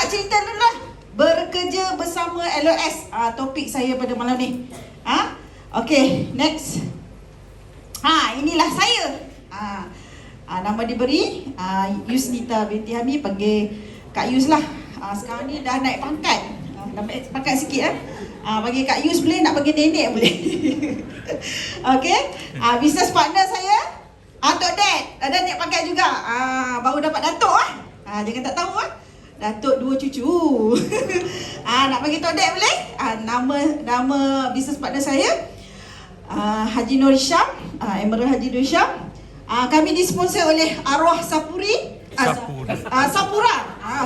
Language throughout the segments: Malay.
nak cerita dulu lah. Bekerja bersama LOS. Topik saya pada malam ni. Okay, next. Inilah saya. Nama diberi Yusnita binti Hamid, panggil Kak Yus lah. Sekarang ni dah naik pangkat. Dah naik pangkat sikit panggil Kak Yus boleh, nak panggil nenek boleh. Okay, business partner saya Tok Dad. Dah naik pangkat juga. Baru dapat datuk jangan tak tahu datuk 2 cucu. Nak panggil Tok Dad boleh. Nama business partner saya Haji Nur Syam, Emerald Haji Nur Syam. Kami disponsor oleh Arwah Sapuri. Sapura.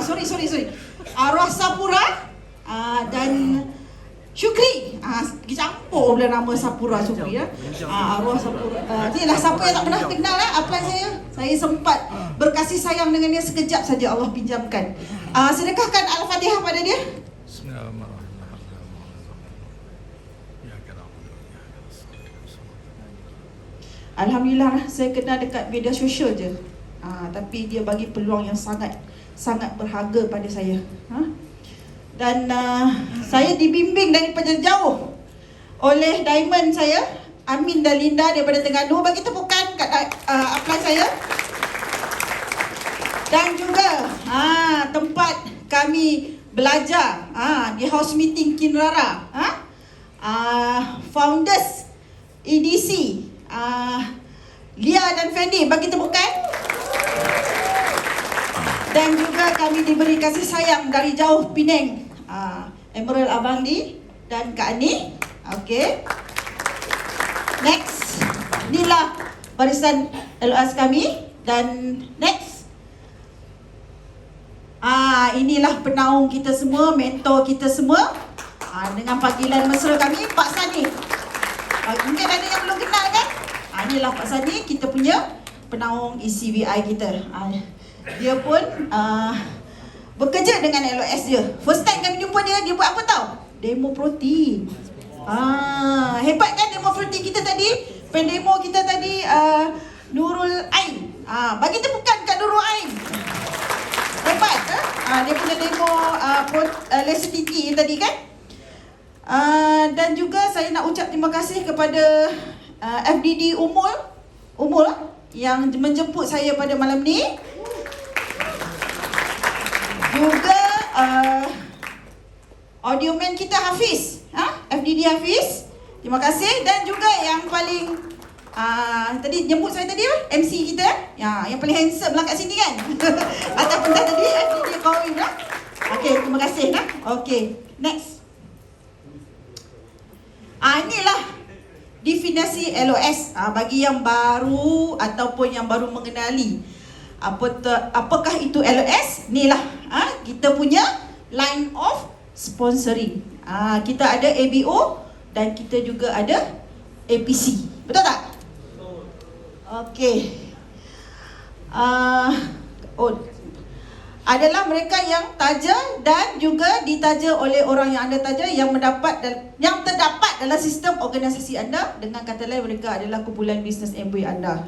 Sorry. Arwah Sapura dan Syukri. Campur pula nama Sapura Syukri Arwah Sapura. Inilah siapa yang tak pernah kenal apply saya. Saya sempat berkasih sayang dengan dia sekejap saja, Allah pinjamkan. Sedekahkan Al-Fatihah pada dia. Alhamdulillah, saya kenal dekat media sosial je. Tapi dia bagi peluang yang sangat berharga pada saya. Dan saya dibimbing daripada jauh oleh diamond saya, Amin dan Linda daripada Terengganu. Bagi tepukan kat apply saya. Dan juga tempat kami belajar di house meeting Kinrara. Founders EDC Lia dan Fendi, bagi tepukan. Dan juga kami diberi kasih sayang dari jauh Penang, Emerald Abang Lee dan Kak Ani. Okay, next. Inilah barisan LOS kami. Dan next, inilah penaung kita semua, mentor kita semua, dengan panggilan mesra kami, Pak Sani. Mungkin ada yang belum kenal kan? Inilah Pak Sani, kita punya penaung ECVI kita. Dia pun bekerja dengan LOS dia. First time kami jumpa dia buat apa tau? Demo protein. Hebat kan demo protein kita tadi? Pendemo kita tadi Nurul Ain. Bagi tepukan kat Nurul Ain. Hebat dia punya demo lesson tinggi tadi kan? Dan juga saya nak ucap terima kasih kepada FDD Umul yang menjemput saya pada malam ni. Juga audioman kita Hafiz, FDD Hafiz, terima kasih. Dan juga yang paling tadi jemput saya tadi MC kita, yang paling handsome lah kat sini kan. Ataupun tadi FDD Kawin lah. Okay, terima kasih Okay, next. Inilah definisi LOS bagi yang baru ataupun yang baru mengenali apakah itu LOS. Inilah kita punya line of sponsoring. Kita ada ABO dan kita juga ada APC. Betul tak? Okey. Adalah mereka yang taja dan juga ditaja oleh orang yang anda taja, yang terdapat dalam sistem organisasi anda. Dengan kata lain, mereka adalah kumpulan bisnes MBA anda.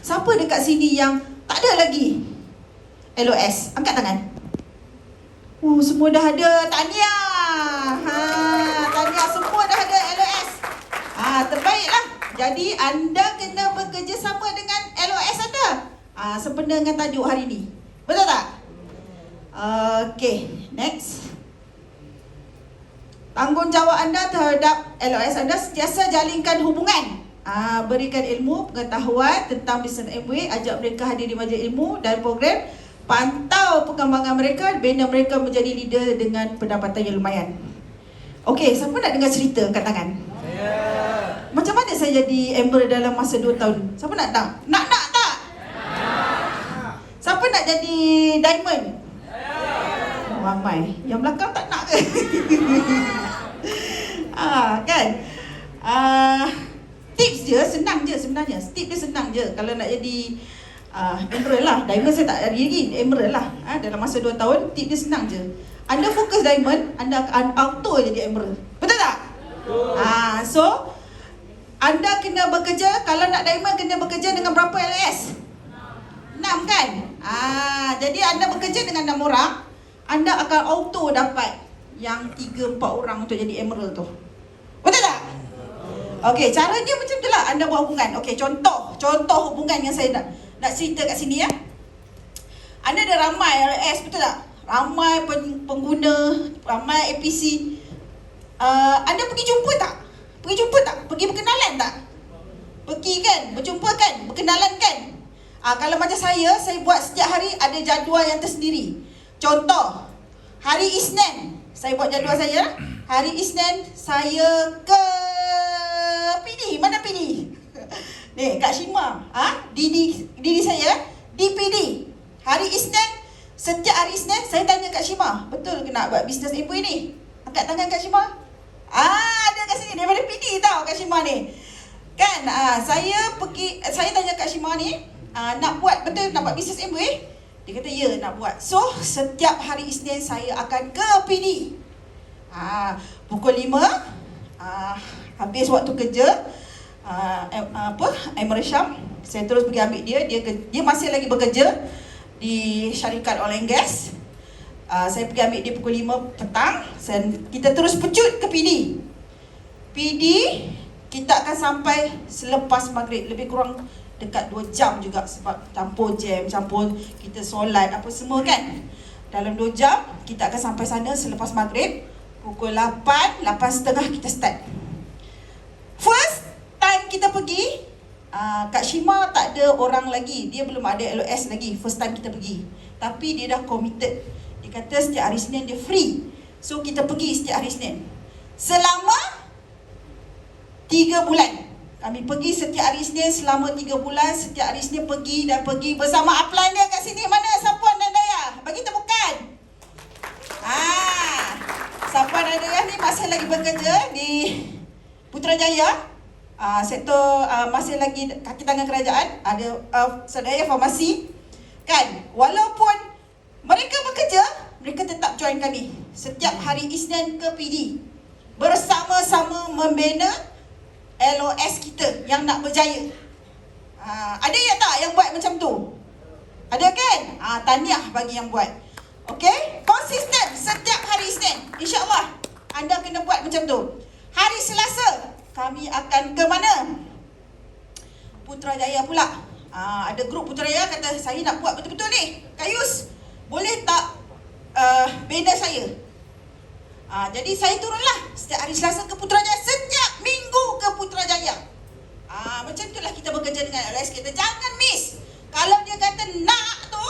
Siapa dekat sini yang tak ada lagi LOS? Angkat tangan. Semua dah ada. Tahniah. Tahniah, semua dah ada LOS. Terbaiklah. Jadi anda kena bekerja sama dengan LOS anda. Sempena dengan tajuk hari ni. Betul tak? Okay, next. Tanggungjawab anda terhadap LOS anda, sentiasa jalinkan hubungan, berikan ilmu, pengetahuan tentang bisnes Amway, ajak mereka hadir di majlis ilmu dan program, pantau perkembangan mereka, bina mereka menjadi leader dengan pendapatan yang lumayan. Okay, siapa nak dengar cerita? Angkat tangan. Saya. Macam mana saya jadi Amber dalam masa 2 tahun? Siapa nak tak? Nak tak? Siapa nak jadi Diamond? Ramai. Yang belakang tak nak ke? Kan? Tips dia senang je sebenarnya. Tips dia senang je. Kalau nak jadi Emerald lah. Diamond saya tak jadi lagi. Emerald lah. Dalam masa 2 tahun, tips dia senang je. Anda fokus Diamond, anda akan auto jadi Emerald. Betul tak? So, anda kena bekerja. Kalau nak Diamond, kena bekerja dengan berapa LS? 6 kan? Jadi anda bekerja dengan 6 orang. anda akan auto dapat yang 3-4 orang untuk jadi emerald tu. Betul tak? Okey, caranya macam tu lah anda buat hubungan. Okey, contoh hubungan yang saya nak cerita kat sini ya. Anda ada ramai LS, betul tak? Ramai pengguna, ramai APC. Anda pergi jumpa tak? Pergi berkenalan tak? Pergi kan? Berjumpa kan? Berkenalan kan? Kalau macam saya buat setiap hari ada jadual yang tersendiri. Contoh, hari Isnin, saya buat jadual saya. Hari Isnin, saya ke PD. Mana PD? Ni, Kak Shima. Didi saya, di PD. Hari Isnin, setiap hari Isnin, saya tanya Kak Shima, betul ke nak buat bisnes Amway ni? Angkat tangan Kak Shima. Ada kat sini, daripada PD tau Kak Shima ni. Kan, saya tanya Kak Shima ni, nak buat bisnes Amway? Dia kata, ya nak buat. So, setiap hari Isnin saya akan ke PD. Pukul 5, habis waktu kerja, Emerald Syam, saya terus pergi ambil dia. Dia masih lagi bekerja di syarikat oil and gas. Saya pergi ambil dia pukul 5 petang. Kita terus pecut ke PD. Kita akan sampai selepas maghrib, lebih kurang dekat 2 jam juga, sebab campur jam, campur kita solat apa semua kan. Dalam 2 jam kita akan sampai sana selepas maghrib. Pukul 8, 8.30 kita start. First time kita pergi, Kak Shima tak ada orang lagi, dia belum ada LOS lagi. First time kita pergi, tapi dia dah committed. Dia kata setiap hari Isnin dia free. So kita pergi setiap hari Isnin selama 3 bulan. Kami pergi setiap hari Isnin selama 3 bulan. Setiap hari Isnin pergi bersama upline dia kat sini. Mana Sapuan dan Daya? Bagi tepukan. Sapuan dan Daya ni masih lagi bekerja di Putrajaya, sektor masih lagi kaki tangan kerajaan. Ada Sedaya Farmasi kan. Walaupun mereka bekerja, mereka tetap join kami setiap hari Isnin ke PD, bersama-sama membina LOS kita yang nak berjaya. Ada yang tak yang buat macam tu? Ada kan? Tahniah bagi yang buat. Okey, konsisten setiap hari Isnin. InsyaAllah anda kena buat macam tu. Hari Selasa kami akan ke mana? Putrajaya pula. Ada grup Putrajaya kata, saya nak buat betul-betul ni, Kak Yus, boleh tak bina saya? Jadi saya turunlah setiap hari Selasa ke Putrajaya, setiap minggu ke Putrajaya. Macam itulah kita bekerja dengan LS kita. Jangan miss. Kalau dia kata nak tu,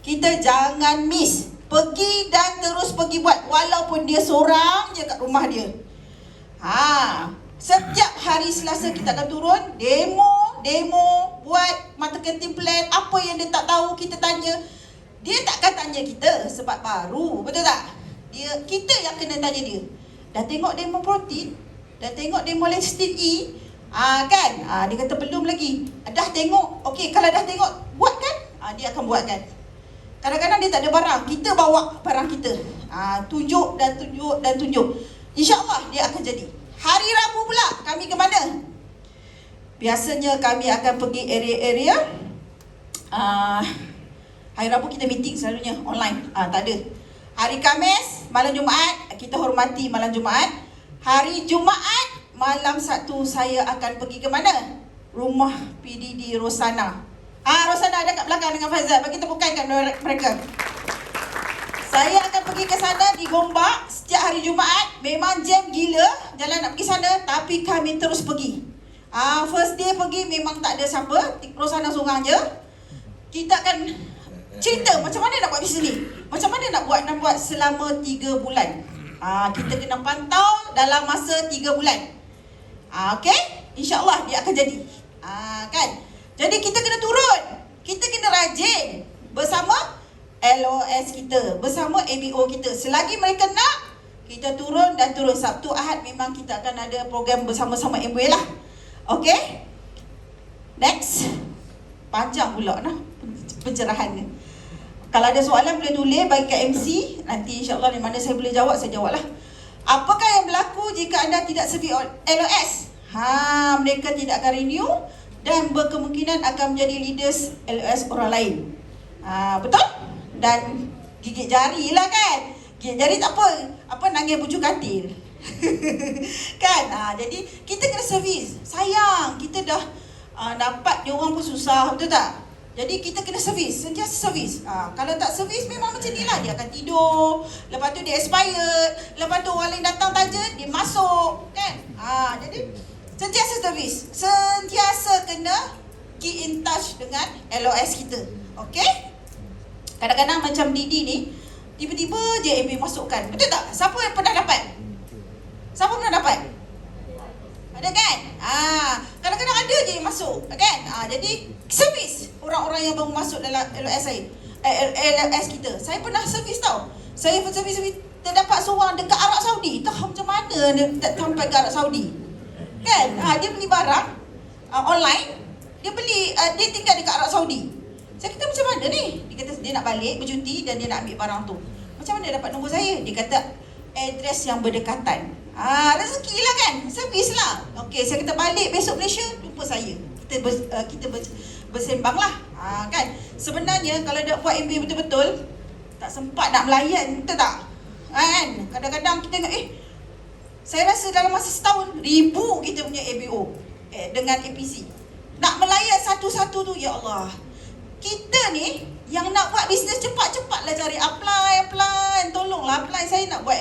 kita jangan miss. Pergi dan terus pergi buat, walaupun dia seorang je kat rumah dia. Setiap hari Selasa kita akan turun, demo, buat marketing plan. Apa yang dia tak tahu kita tanya. Dia takkan tanya kita sebab baru, betul tak? Kita yang kena tanya dia. Dah tengok demo protein? Dah tengok demo lecithin E? Kan? Dia kata belum lagi. Dah tengok? Okey, kalau dah tengok, buat kan? Dia akan buat kan? Kadang-kadang dia tak ada barang, kita bawa barang kita. Tunjuk. InsyaAllah dia akan jadi. Hari Rabu pula kami ke mana? Biasanya kami akan pergi area-area. Hari Rabu kita meeting selalunya online. Tak ada. Hari Khamis, malam Jumaat, kita hormati malam Jumaat. Hari Jumaat, malam Sabtu saya akan pergi ke mana? Rumah PD di Rosana. Rosana ada kat belakang dengan Faizal. Bagi tepukan kat mereka. Saya akan pergi ke sana di Gombak setiap hari Jumaat. Memang jam gila jalan nak pergi sana, tapi kami terus pergi. First day pergi memang tak ada siapa, Rosana seorang je. Kita akan cerita macam mana nak buat bisnes ni. Macam mana nak buat selama 3 bulan. Kita kena pantau dalam masa 3 bulan. Okey? InsyaAllah dia akan jadi. Kan? Jadi kita kena turun. Kita kena rajin bersama LOS kita, bersama ABO kita. Selagi mereka nak, kita turun dan turun. Sabtu, Ahad memang kita akan ada program bersama-sama Amway lah. Okey? Next. Panjang pula nah pencerahannya. Kalau ada soalan boleh tulis bagi kat MC. Nanti insyaAllah di mana saya boleh jawab, saya jawab lah. Apakah yang berlaku jika anda tidak sedia LOS? Mereka tidak akan renew dan berkemungkinan akan menjadi leaders LOS orang lain. Betul? Dan gigit jari lah kan. Gigit jari tak apa nangis bucu katil. Kan? Jadi kita kena servis. Sayang, kita dah dapat dia orang pun susah, betul tak? Jadi kita kena servis, sentiasa servis. Kalau tak servis memang macam ni lah. Dia akan tidur, lepas tu dia expired, lepas tu orang lain datang taja, dia masuk, kan? Jadi sentiasa servis, sentiasa kena keep in touch dengan LOS kita. Okay? Kadang-kadang macam Didi ni, tiba-tiba je MB masukkan, betul tak? Siapa yang pernah dapat? Siapa pernah dapat? Ada kan? Kadang-kadang ada je yang masuk, kan? Jadi servis orang-orang yang baru masuk dalam LOS saya, LOS kita. Saya pernah servis tau. Saya servis terdapat seorang dekat Arab Saudi. Tahu macam mana dia sampai ke Arab Saudi, kan? Dia beli barang online. Dia dia tinggal dekat Arab Saudi. Saya kata macam mana ni? Dia kata dia nak balik bercuti dan dia nak ambil barang tu. Macam mana dia dapat nombor saya? Dia kata address yang berdekatan. Rezeki lah kan, servis lah. Okey, saya kata balik besok Malaysia, jumpa saya. Kita bersembang lah. Kan? Sebenarnya kalau nak buat MBA betul-betul, tak sempat nak melayan, betul tak? Kan? Kadang-kadang kita tengok, saya rasa dalam masa setahun, 1,000 kita punya ABO dengan APC. Nak melayan satu-satu tu, ya Allah. Kita ni yang nak buat bisnes cepat-cepatlah cari apply. Tolonglah apply, saya nak buat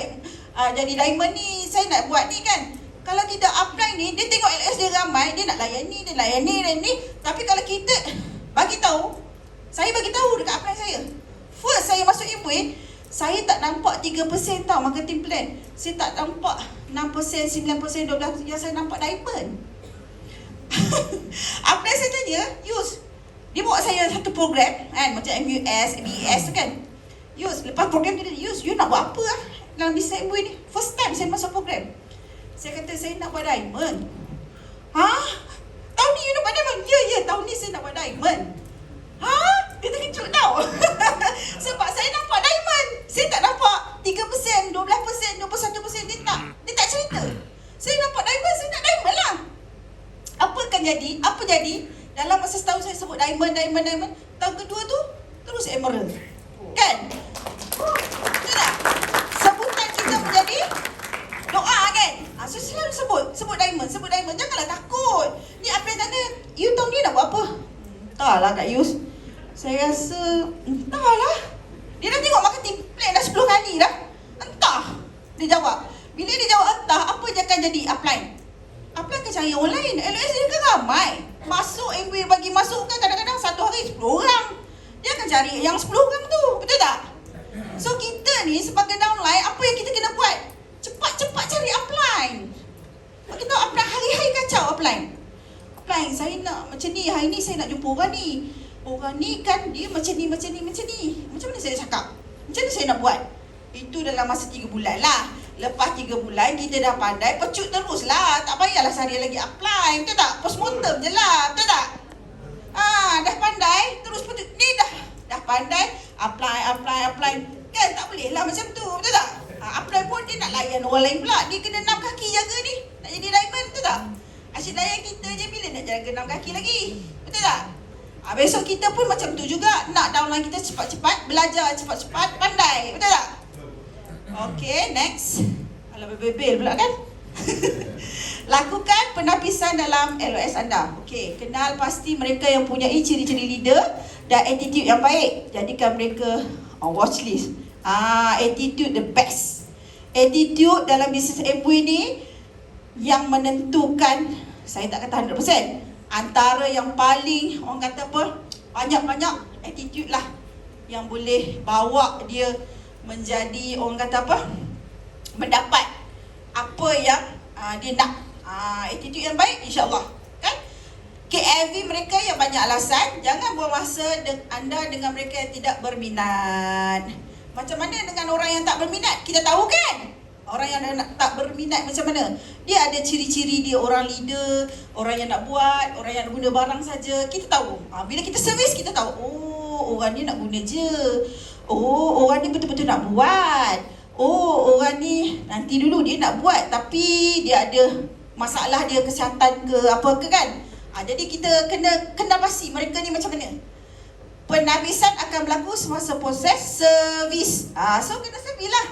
jadi diamond ni, saya nak buat ni kan. Kalau tidak apply ni, dia tengok LS dia ramai, dia nak layan ni. Tapi kalau kita bagi tahu, saya bagi tahu dekat apply saya. First saya masuk Amway, saya tak nampak 3% tau marketing plan. Saya tak nampak 6%, 9%, 12%, yang saya nampak diamond. Apply saya tanya, Yus, dia bawa saya satu program kan, macam MUS, MES tu kan. Yus, lepas program dia, Yus, you nak buat apa dalam bisnes Amway ni? First time saya masuk program. Saya kata saya nak buat diamond. Tahun ni you nak buat diamond? Ya, tahun ni saya nak buat diamond. Dia terkejut tau. Sebab saya nampak diamond, saya tak nampak 3%, 12%, 21%. Dia tak cerita. Saya nampak diamond, saya nak diamond lah. Apa jadi? Dalam masa setahun saya sebut diamond. Tahun kedua tu terus emerald. Kan? Betul tak? Sebutan kita menjadi doa kan? Saya selalu sebut diamond. Janganlah takut. Ni apa yang tanda, you tahu ni nak buat apa? Entahlah Kak Yus. Saya rasa, entahlah. Dia dah tengok marketing plan dah 10 kali dah. Entah. Dia jawab. Bila dia jawab entah, apa je akan jadi apply? Apply ke cari orang lain. LOS dia kan ramai. Masuk Amway bagi masuk kan kadang-kadang satu hari 10 orang. Dia akan cari yang 10 orang tu. Betul tak? So kita ni sebagai downline, apa yang kita kena buat? Cepat-cepat cari upline. Kita apply hari-hari kacau upline. Upline, saya nak macam ni, hari ni saya nak jumpa orang ni. Orang ni kan dia macam ni. Macam mana saya cakap? Macam mana saya nak buat? Itu dalam masa 3 bulan lah. Lepas 3 bulan kita dah pandai, pecut terus lah. Tak payahlah sehari lagi apply. Betul tak? Postmortem je lah. Betul tak? Dah pandai, terus pecut. Ni dah pandai, apply. Kan tak boleh lah macam tu. Betul tak? Apply pun dia nak layan orang lain pula. Dia kena 6 kaki jaga ni. Nak jadi diamond, betul tak? Asyik layan kita je bila nak jaga 6 kaki lagi. Betul tak? Besok kita pun macam tu juga. Nak downline kita cepat-cepat, belajar cepat-cepat, pandai. Betul tak? Okay, next. Alah, bebel pula kan? Lakukan penapisan dalam LOS anda. Okay, kenal pasti mereka yang punya ciri-ciri leader dan attitude yang baik. Jadikan mereka on watch list. Attitude the best. Attitude dalam bisnes Amway ni yang menentukan, saya tak kata 100%, antara yang paling, orang kata apa, banyak-banyak attitude lah yang boleh bawa dia menjadi, orang kata apa, mendapat apa yang dia nak. Attitude yang baik, insyaAllah kan? KLV mereka yang banyak alasan. Jangan buang masa anda dengan mereka yang tidak berminat. Macam mana dengan orang yang tak berminat? Kita tahu kan? Orang yang tak berminat macam mana? Dia ada ciri-ciri dia, orang leader, orang yang nak buat, orang yang nak guna barang saja. Kita tahu. Bila kita servis, kita tahu. Oh, orang ni nak guna je. Oh, orang ni betul-betul nak buat. Oh, orang ni nanti dulu dia nak buat tapi dia ada masalah dia kesihatan ke apa ke kan. Jadi kita kena pasti mereka ni macam mana. Penabisan akan berlaku semasa proses servis. So kena servis lah.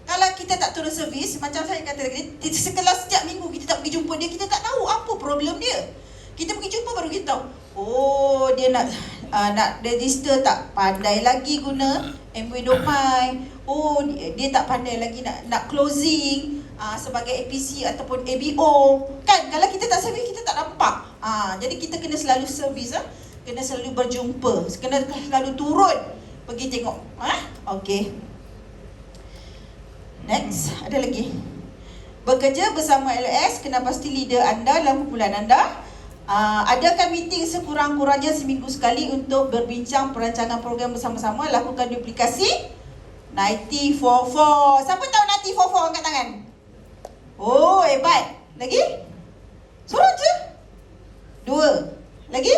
Kalau kita tak turun servis, macam saya kata tadi, kalau setiap minggu kita tak pergi jumpa dia, kita tak tahu apa problem dia. Kita pergi jumpa baru kita tahu, oh dia nak register tak pandai lagi guna MW Domai. Oh dia tak pandai lagi nak closing sebagai APC ataupun ABO. Kan kalau kita tak servis, kita tak nampak. Jadi kita kena selalu servis, kena selalu berjumpa, kena selalu turun pergi tengok. Okey. Next, ada lagi. Bekerja bersama LOS, kena pasti leader anda dalam kumpulan anda. Adakan meeting sekurang-kurangnya seminggu sekali untuk berbincang perancangan program bersama-sama. Lakukan duplikasi 9044. Siapa tahu 9044 angkat tangan? Oh, hebat. Lagi? Suruh je. 2. Lagi?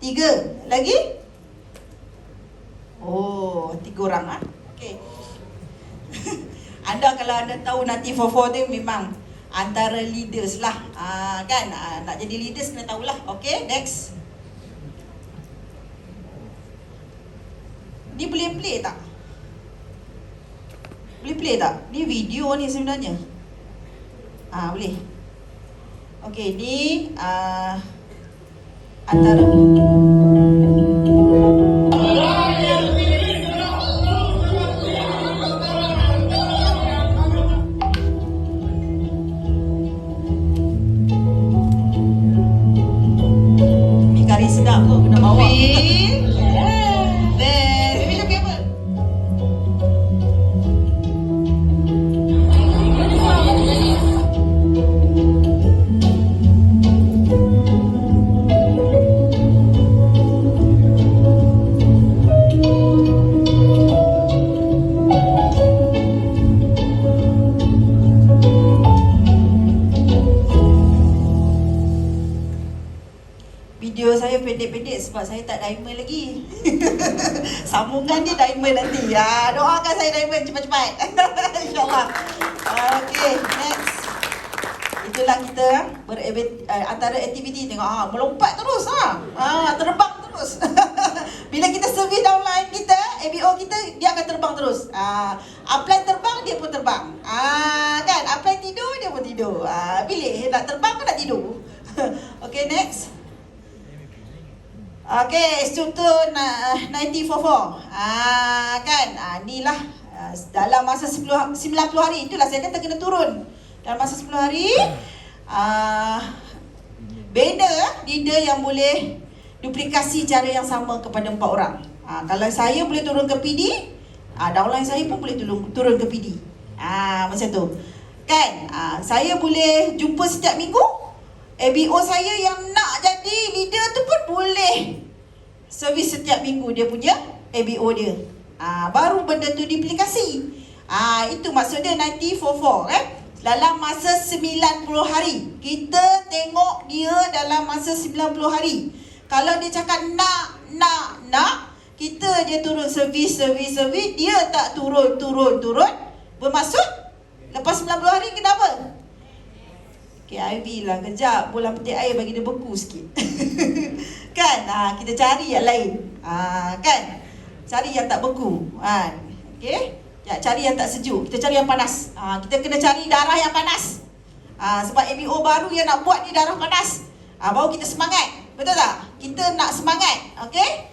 3. Lagi? Oh, 3 orang. Okey. Anda kalau anda tahu nanti 44 tu memang antara leaders lah. Kan? Nak jadi leaders kena tahulah. Okay, next. Ni boleh play tak? Boleh play tak? Ni video ni sebenarnya. Boleh. Okay, ni antara sedap tu kena bawa. Video saya pendek-pendek sebab saya tak diamond lagi. Sambungan dia diamond nanti. Doakan saya diamond cepat-cepat. InsyaAllah. Okay, next. Itulah kita antara aktiviti tengok melompat terus terbang terus. Bila kita servis downline kita, ABO kita, dia akan terbang terus. Upline terbang, dia pun terbang. Kan, upline tidur, dia pun tidur. Pilih nak terbang ke nak tidur. Okay, next. Okay, struktur 9044. Kan, inilah dalam masa 90 hari. Itulah saya kata kena turun. Dalam masa 10 hari, beda leader yang boleh duplikasi cara yang sama kepada 4 orang. Kalau saya boleh turun ke PD, downline saya pun boleh turun ke PD. Macam tu. Kan, saya boleh jumpa setiap minggu. ABO saya yang nak jadi leader tu pun boleh servis setiap minggu dia punya ABO dia. Baru benda tu duplikasi. Itu maksudnya 9044 kan. Dalam masa 90 hari. Kita tengok dia dalam masa 90 hari. Kalau dia cakap nak, kita je turun servis, dia tak turun. Bermaksud lepas 90 hari kenapa? KIV lah kejap, bola petik air bagi dia beku sikit. Kan, kita cari yang lain. Kan, cari yang tak beku. Okay, cari yang tak sejuk, kita cari yang panas. Kita kena cari darah yang panas. Sebab ABO baru yang nak buat ni darah panas. Baru kita semangat. Betul tak? Kita nak semangat. Okay.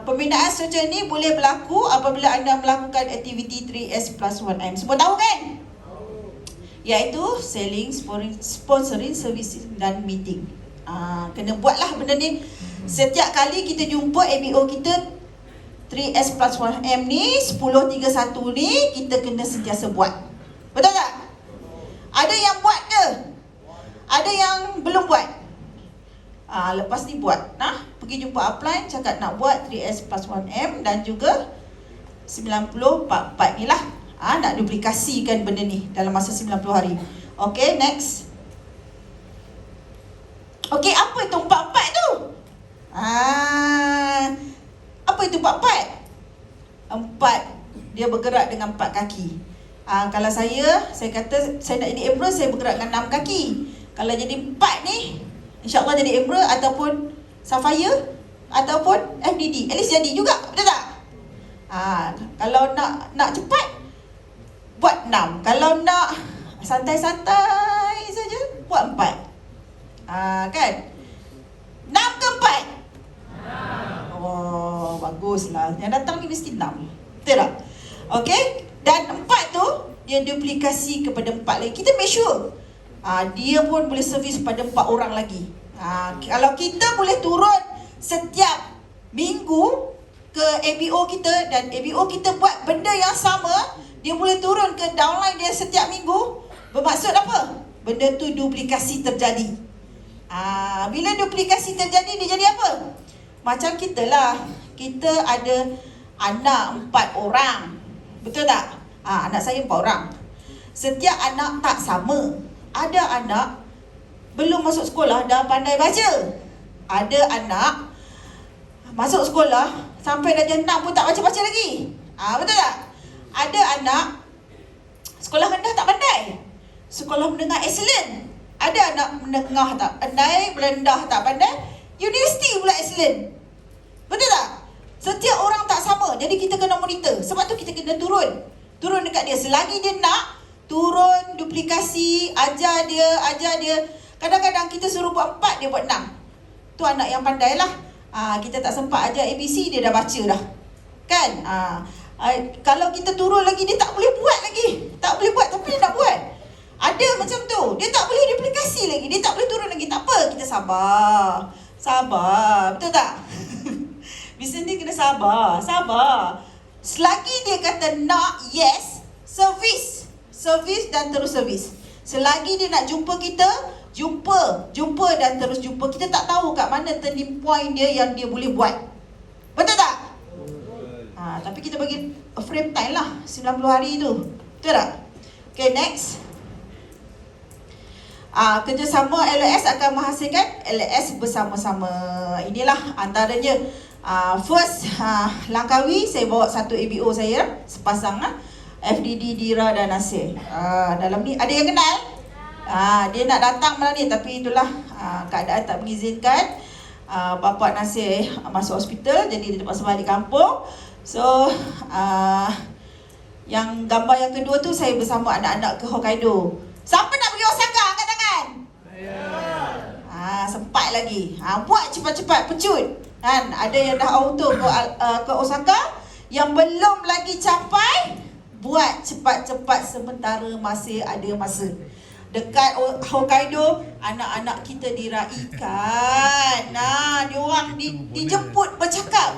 Pembinaan struktur ni boleh berlaku apabila anda melakukan aktiviti 3S plus 1M. Semua tahu kan? Iaitu selling, sponsoring, servicing dan meeting. Kena buatlah benda ni. Setiap kali kita jumpa ABO kita 3S plus 1M ni, 1031 ni, kita kena sentiasa buat. Betul tak? Ada yang buat ke? Ada yang belum buat? Lepas ni buat. Pergi jumpa upline, cakap nak buat 3S plus 1M dan juga 9044 ni lah. Nak duplikasikan benda ni dalam masa 90 hari. Okay, next. Okay, apa itu 44 tu? Apa itu 44? 4, dia bergerak dengan 4 kaki. Kalau saya kata saya nak jadi emerald, saya bergerak dengan 6 kaki. Kalau jadi 4 ni, InsyaAllah jadi emerald ataupun sapphire, ataupun FDD. At least jadi juga, betul tak? Kalau nak cepat, buat 6. Kalau nak santai-santai saja, buat 4. Kan? 6 ke 4? Oh, baguslah. Yang datang ni mesti 6. Betul tak? Okey? Dan 4 tu, dia duplikasi kepada 4 lagi. Kita make sure dia pun boleh servis pada 4 orang lagi. Kalau kita boleh turun setiap minggu ke ABO kita, dan ABO kita buat benda yang sama, dia boleh turun ke downline dia setiap minggu, bermaksud apa? Benda tu duplikasi terjadi. Bila duplikasi terjadi, dia jadi apa? Macam kita lah, kita ada anak 4 orang, betul tak? Anak saya 4 orang. Setiap anak tak sama. Ada anak belum masuk sekolah dah pandai baca. Ada anak masuk sekolah sampai darjah 6 pun tak baca-baca lagi. Betul tak? Ada anak sekolah rendah tak pandai, sekolah menengah excellent. Ada anak menengah tak pandai, merendah tak pandai, universiti pula excellent. Betul tak? Setiap orang tak sama. Jadi kita kena monitor. Sebab tu kita kena turun dekat dia. Selagi dia nak turun, duplikasi, ajar dia. Kadang-kadang kita suruh buat 4, dia buat 6. Tu anak yang pandai lah. Kita tak sempat ajar ABC, dia dah baca dah. Kan? Kalau kita turun lagi, dia tak boleh buat lagi. Tak boleh buat, tapi dia nak buat. Ada macam tu. Dia tak boleh duplikasi lagi, dia tak boleh turun lagi. Tak apa, kita sabar. Betul tak? Business ni kena sabar. Selagi dia kata nak, yes, servis dan terus servis. Selagi dia nak jumpa kita, jumpa dan terus jumpa. Kita tak tahu kat mana turning point dia yang dia boleh buat. Betul tak? Tapi kita bagi frame time lah, 90 hari tu. Betul tak? Okay, next. Kerjasama LOS akan menghasilkan LOS bersama-sama. Inilah antaranya. First, Langkawi, saya bawa satu ABO saya, sepasang FDD, Dira dan Nasir. Dalam ni ada yang kenal? Dia nak datang malam ni, tapi itulah keadaan tak mengizinkan. Bapa Nasir masuk hospital, jadi dia terpaksa balik kampung. So, yang gambar yang kedua tu saya bersama anak-anak ke Hokkaido. Siapa nak pergi Osaka? Angkat tangan. Sempat lagi. Buat cepat-cepat, pecut. Kan? Ada yang dah auto ke Osaka, yang belum lagi capai, buat cepat-cepat sementara masih ada masa. Dekat Hokkaido, anak-anak kita diraikan. Diorang dijemput bercakap.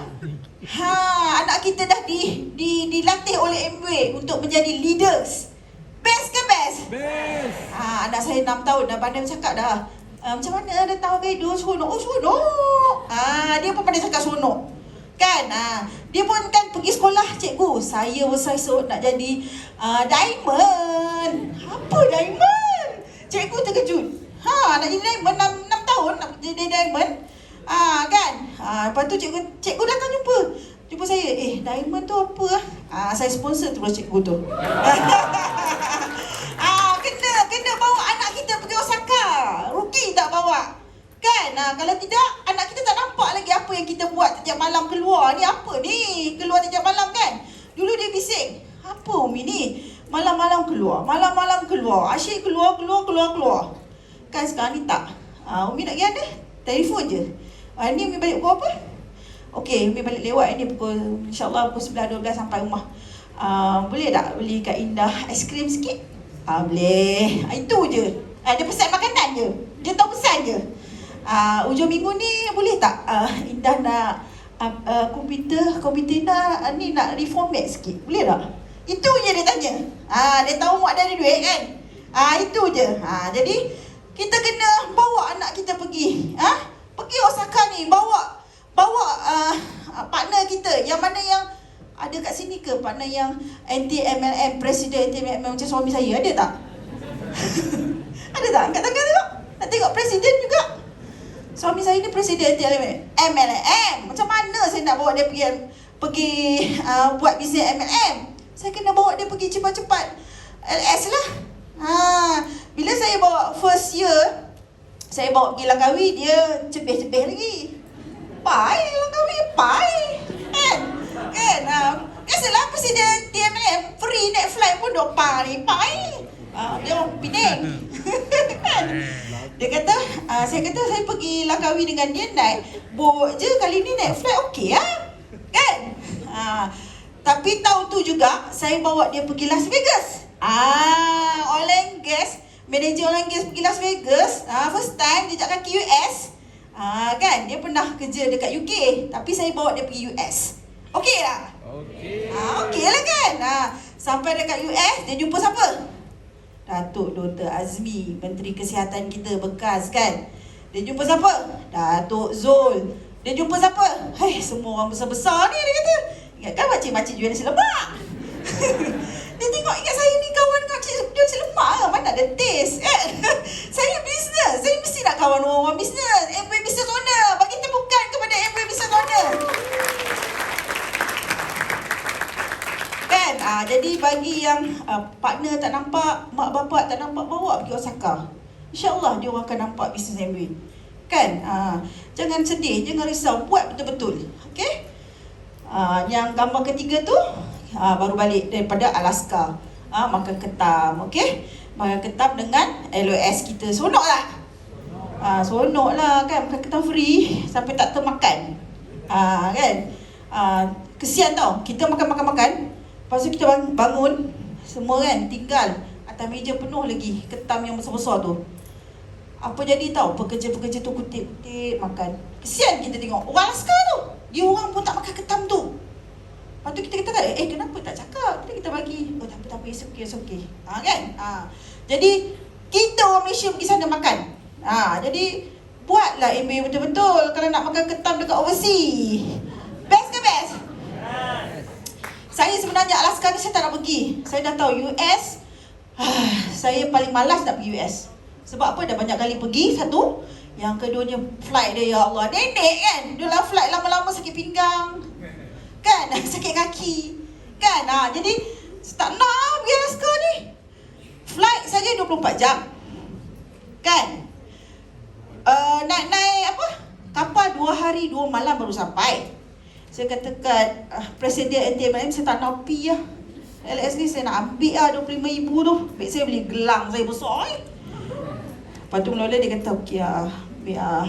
Anak kita dah dilatih oleh MW untuk menjadi leaders. Best ke best? Best. Anak saya 6 tahun dah pandai bercakap dah. Macam mana datang Hokkaido? Seronok. Oh, seronok. Dia pun pandai cakap seronok. Kan? Dia pun kan pergi sekolah, cikgu, saya besar esok nak jadi diamond. Apa diamond? Cikgu terkejut. Nak jadi diamond 6 tahun nak jadi diamond. Kan? Lepas tu cikgu datang jumpa saya. Diamond tu apa? Saya sponsor terus cikgu tu. Kena bawa anak kita pergi Osaka. Rugi tak bawa? Kan? Kalau tidak, anak kita tak nampak lagi apa yang kita buat setiap malam keluar. Ni apa ni? Keluar setiap malam kan? Dulu dia bising. Apa Umi ni? Malam-malam keluar. Asyik keluar. Kan sekarang ni tak. Umi nak pergi mana? Telefon je. Ni Umi balik pukul apa? Okey, Umi balik lewat ni pukul, insyaAllah pukul 11-12 sampai rumah. Boleh tak beli kat Indah aiskrim sikit? Boleh. Itu je. Dia pesan makanan je. Dia tahu pesan je. Hujung minggu ni boleh tak Indah nak komputer nak reformat sikit? Boleh tak? Itu je dia tanya. Dia tahu mak ada duit kan? Itu je. Jadi kita kena bawa anak kita pergi. Pergi Osaka ni, bawa partner kita. Yang mana yang ada kat sini ke partner yang anti-MLM, presiden anti-MLM macam suami saya? Ada tak? Ada tak? Angkat tangan tengok. Nak tengok presiden juga. Suami saya ni presiden anti-MLM. Macam mana saya nak bawa dia pergi buat bisnes MLM? Saya kena bawa dia pergi cepat-cepat LS lah. Bila saya bawa first year, saya bawa pergi Langkawi, dia cebeh-cebeh lagi. pai, Langkawi pai. Kan? Biasalah Presiden TMM free naik flight pun dok pai. Dia orang Penang. Kan? Dia kata, saya kata saya pergi Langkawi dengan dia naik boat je, kali ni naik flight okey lah. Kan? Tapi tahun tu juga saya bawa dia pergi Las Vegas. Oil and gas, manager oil and gas pergi Las Vegas. First time dia jejak kaki US. Kan? Dia pernah kerja dekat UK, tapi saya bawa dia pergi US. Okey tak? Okey. Okey lah kan? Sampai dekat US, dia jumpa siapa? Datuk Dr. Azmi, Menteri Kesihatan kita bekas kan? Dia jumpa siapa? Datuk Zul. Dia jumpa siapa? Semua orang besar-besar ni, dia kata. Ingatkan makcik-makcik jual nasi lemak. Dia tengok, ingat saya ni kawan dengan makcik jual nasi lemak ke? Mana ada taste kan? Saya bisnes, saya mesti nak kawan orang bisnes. Amway Business Owner, bagi tepukan kepada Amway Business Owner. Kan? Jadi bagi yang partner tak nampak, mak bapak tak nampak, bawa pergi Osaka. InsyaAllah dia orang akan nampak bisnes Amway. Kan? Jangan sedih, jangan risau, buat betul-betul. Okay? Yang gambar ketiga tu baru balik daripada Alaska. Makan ketam, okey? Makan ketam dengan LOS kita. Seronok tak? Seronok lah kan, makan ketam free sampai tak termakan. Kan? Kesian tau, kita makan. Lepas tu kita bangun, semua kan tinggal atas meja penuh lagi ketam yang besar-besar tu. Apa jadi tau, pekerja-pekerja tu kutip-kutip makan. Kesian kita tengok orang Alaska tu, dia orang pun tak makan ketam tu. Lepas tu kita kata, kenapa tak cakap? Kita bagi. Tak apa, it's okay. Kan? Jadi kita orang Malaysia pergi sana makan. Jadi buatlah MBA betul-betul kalau nak makan ketam dekat overseas. Best ke best? Saya sebenarnya Alaska ni saya tak nak pergi. Saya dah tahu US. Saya paling malas nak pergi US. Sebab apa? Dah banyak kali pergi, satu. Yang keduanya flight dia, ya Allah, nenek kan, dia lah flight lama-lama sakit pinggang kan, sakit kaki kan. Jadi tak nak pergi Alaska ni. Flight saja 24 jam kan. Naik apa, kapal 2 hari 2 malam baru sampai. Saya kata kat Presiden NTMM, saya tak nak pergi lah LS ni, saya nak ambil lah 25,000 tu. Baik saya beli gelang saya besar Lepas tu mula-mula dia kata, okey lah,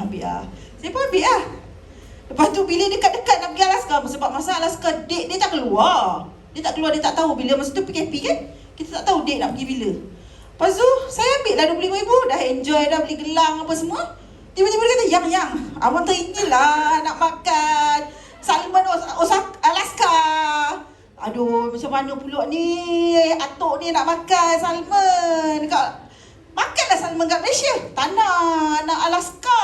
ambil lah. Saya pun ambil lah. Lepas tu bila dekat-dekat nak pergi Alaska, sebab masa Alaska date dia tak keluar. Dia tak tahu bila masa tu PKP kan. Kita tak tahu date nak pergi bila. Lepas tu saya ambil lah 25,000, dah enjoy, dah beli gelang apa semua. Tiba-tiba dia kata, yang abang teringinlah nak makan salmon Alaska. Aduh, macam mana pula ni, atuk ni nak makan salmon. Makanlah salmon kat Malaysia. Tanah nak Alaska.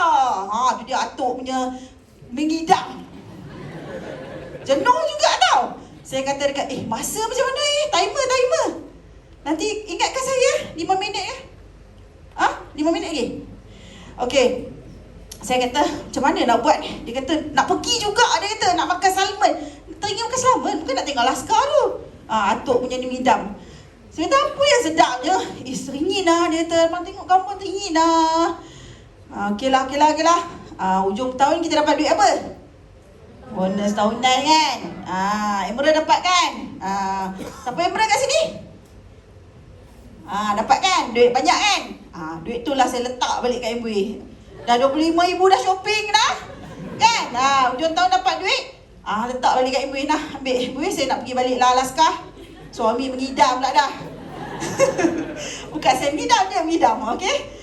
Tu dia atuk punya mengidam. Jenuh juga tau. Saya kata dekat, masa macam mana timer. Nanti ingatkan saya 5 minit ya. 5 minit lagi. Okey. Saya kata, macam mana nak buat ni? Dia kata, nak pergi juga. Dia kata, nak makan salmon. Teringin makan salmon, bukan nak tengok Alaska tu. Atuk punya ni mengidam. Saya kata, apa yang sedapnya? Teringin lah. Dia kata, abang tengok gambar teringin lah. Okey lah. Ujung tahun kita dapat duit apa? Bonus tahunan kan? Emerald dapat kan? Siapa Emerald kat sini? Dapat kan? Duit banyak kan? Duit tu lah saya letak balik kat Amway. Dah 25,000 dah shopping dah. Kan? Ujung tahun dapat duit. Letak balik kat Amway dah. Ambil Amway, saya nak pergi balik lah Alaska. Suami mengidam pula dah. Bukan saya mengidam, dia mengidam. Okay?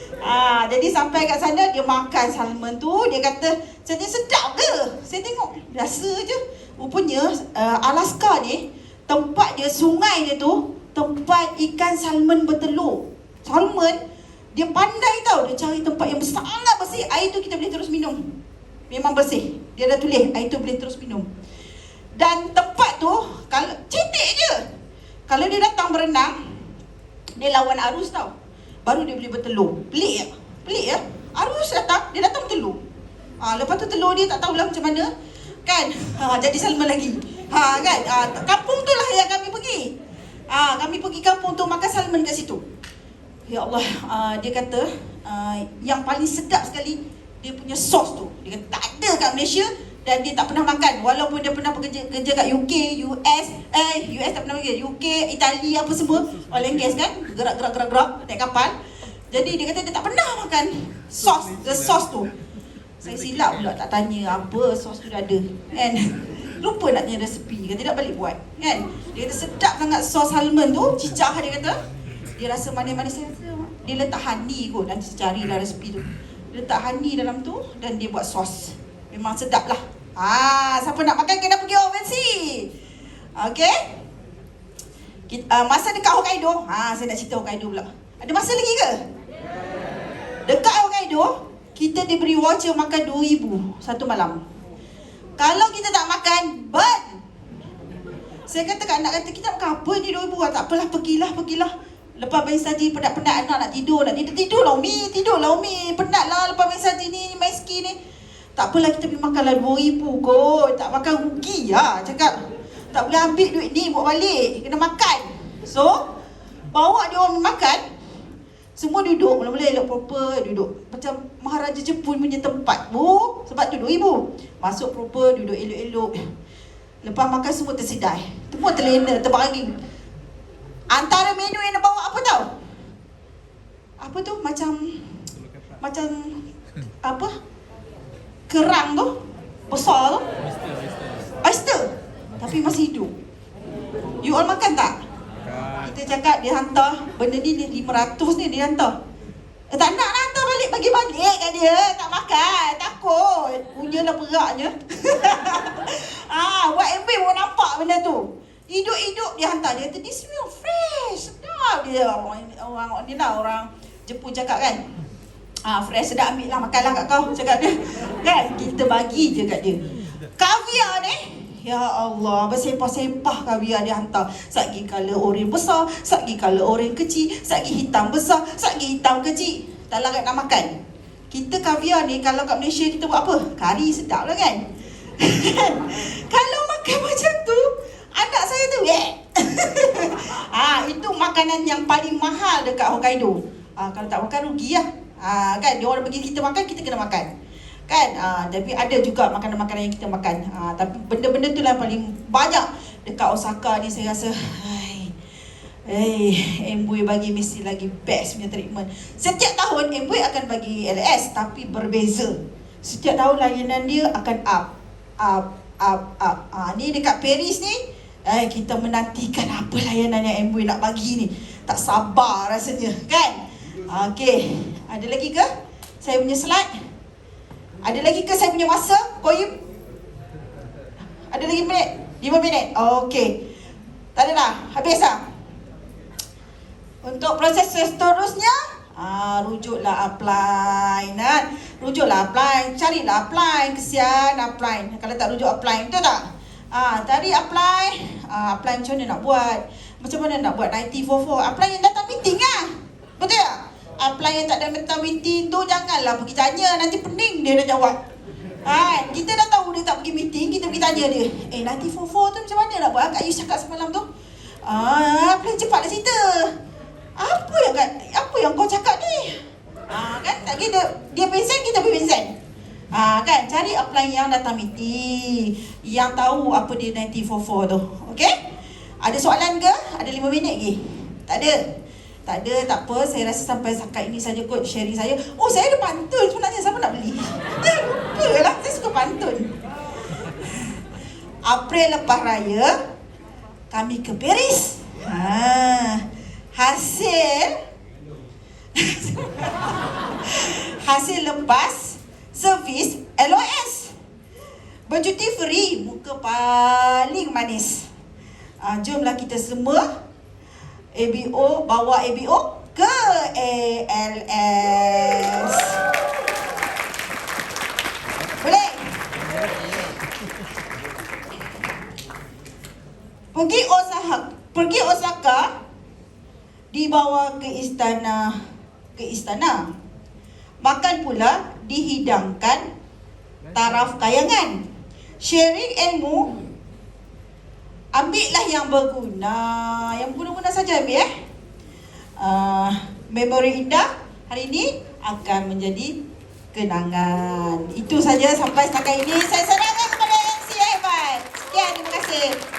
Jadi sampai kat sana, dia makan salmon tu. Dia kata, saya sedap ke? Saya tengok, biasa je. Rupanya Alaska ni, tempat dia, sungai dia tu, tempat ikan salmon bertelur. Salmon, dia pandai tau. Dia cari tempat yang sangat bersih. Air tu kita boleh terus minum. Memang bersih. Dia dah tulis, air tu boleh terus minum. Dan tempat tu, kalau cetek je, kalau dia datang berenang, dia lawan arus tau. Baru dia boleh bertelur. Pelik ya? Arus datang, dia datang bertelur. Lepas tu telur dia tak tahulah macam mana. Kan? Jadi salmon lagi. Kan? Kampung tu lah yang kami pergi. Kami pergi kampung tu, makan salmon kat situ. Ya Allah, dia kata yang paling sedap sekali, dia punya sos tu. Dia kata tak ada kat Malaysia, Dan dia tak pernah makan. Walaupun dia pernah kerja kat UK, US tak pernah pergi. UK, Italia apa semua. Oil and gas kan, gerak naik kapal. Jadi dia kata dia tak pernah makan the sauce tu. Saya silap pula tak tanya apa sos tu dah ada kan. Lupa nak tanya resepi, kata tak balik buat kan. Dia kata sedap sangat sos salmon tu, cicah dia kata. Dia rasa manis-manis, dia letak honey kot. Nanti carilah resepi tu. Dia letak honey dalam tu dan dia buat sos. Memang sedap lah. Siapa nak makan kena pergi overseas. Okay. Masa dekat Hokkaido, saya nak cerita Hokkaido pula. Ada masa lagi ke? Dekat Hokkaido, kita diberi voucher makan 2,000 satu malam. Kalau kita tak makan, burn. Saya kata kat anak, kata kita makan apa ni 2,000? Tak apalah, pergilah. Lepas main saji, penat-penat anak nak tidur. Tidurlah Umi. Penat lah lepas main saji ni, main ski ni. Tak apalah, kita pergi makanlah 2,000 kot. Tak makan rugi lah. Cakap tak boleh ambil duit ni bawa balik, kena makan. So bawa dia orang makan. Semua duduk, mula-mula elok proper duduk. Macam Maharaja Jepun punya tempat. Sebab tu 2,000. Masuk proper, duduk elok-elok. Lepas makan semua tersedai. Semua terlena, terbanging. Antara menu yang nak bawa apa tau? Apa tu? Macam apa? Kerang tu, besar tu. Oyster. Tapi masih hidup. You all makan tak? Kita cakap dia hantar benda ni 500 ni dia hantar. Tak nak hantar balik, bagi-balik kat dia. Tak makan, takut. Punyalah beratnya. Buat MB pun nampak benda tu. Hidup-hidup dia hantar. Dia kata, this smell fresh. Sedap dia. Orang ni lah, orang Jepun cakap kan. Fresh, sedap, ambil lah, makanlah kat kau. Cakap dia. Kan, kita bagi je kat dia. Kaviar ni, ya Allah, bersepah-sepah kaviar dia hantar. Sagi color oren besar, sagi color oren kecil, sagi hitam besar, sagi hitam kecil. Tak larat nak makan. Kita kaviar ni, kalau kat Malaysia kita buat apa? Kari sedap lah kan? Kalau makan macam tu, anak saya tu, itu makanan yang paling mahal dekat Hokkaido. Kalau tak makan rugi lah. Kan, dia orang bagi kita makan, kita kena makan. Kan, tapi ada juga makanan-makanan yang kita makan. Tapi benda-benda tu lah paling banyak dekat Osaka ni. Saya rasa Amway bagi mesti lagi best punya treatment. Setiap tahun Amway akan bagi LS, tapi berbeza. Setiap tahun layanan dia akan up. Ni dekat Paris ni, kita menantikan apa layanan yang Amway nak bagi ni. Tak sabar rasanya kan. Okay, ada lagi ke saya punya slide? Ada lagi ke saya punya masa? Koyum? Ada lagi minit? 5 minit? Okey. Tak ada dah? Habis dah? Untuk proses seterusnya, rujuklah apply. Rujuklah apply. Carilah apply. Kesian apply. Kalau tak rujuk apply, betul tak? Tadi apply. Apply macam mana nak buat? Macam mana nak buat 9044? Apply yang datang meeting lah. Betul tak? Apply yang tak ada datang meeting tu, janganlah pergi tanya. Nanti pening dia nak jawab. Kita dah tahu dia tak pergi meeting, kita pergi tanya dia. 9044 tu macam mana nak buat? Kak Yus cakap semalam tu. Apply cepatlah cerita. Apa yang kau cakap ni? Kan tak kita dia pesen, kita pergi pesen. Kan, cari apply yang datang meeting, yang tahu apa dia 9044 tu. Okey? Ada soalan ke? Ada 5 minit lagi. Tak ada. Tak ada, tak apa. Saya rasa sampai sakat ini saja kot sharing saya. Saya ada pantun sebenarnya. Siapa nak beli? Lupa lah, saya suka pantun. April lepas raya, kami ke Paris. Hasil lepas servis LOS. Bercuti free, muka paling manis. Jomlah kita semua ABO, bawa ABO ke ALS. Boleh? Pergi Osaka, dibawa ke istana. Makan pula, dihidangkan taraf kayangan. Sharing ilmu, ambillah yang berguna. Yang berguna saja ambil memori indah hari ini akan menjadi kenangan. Itu saja sampai setakat ini. Saya serahkan kasih.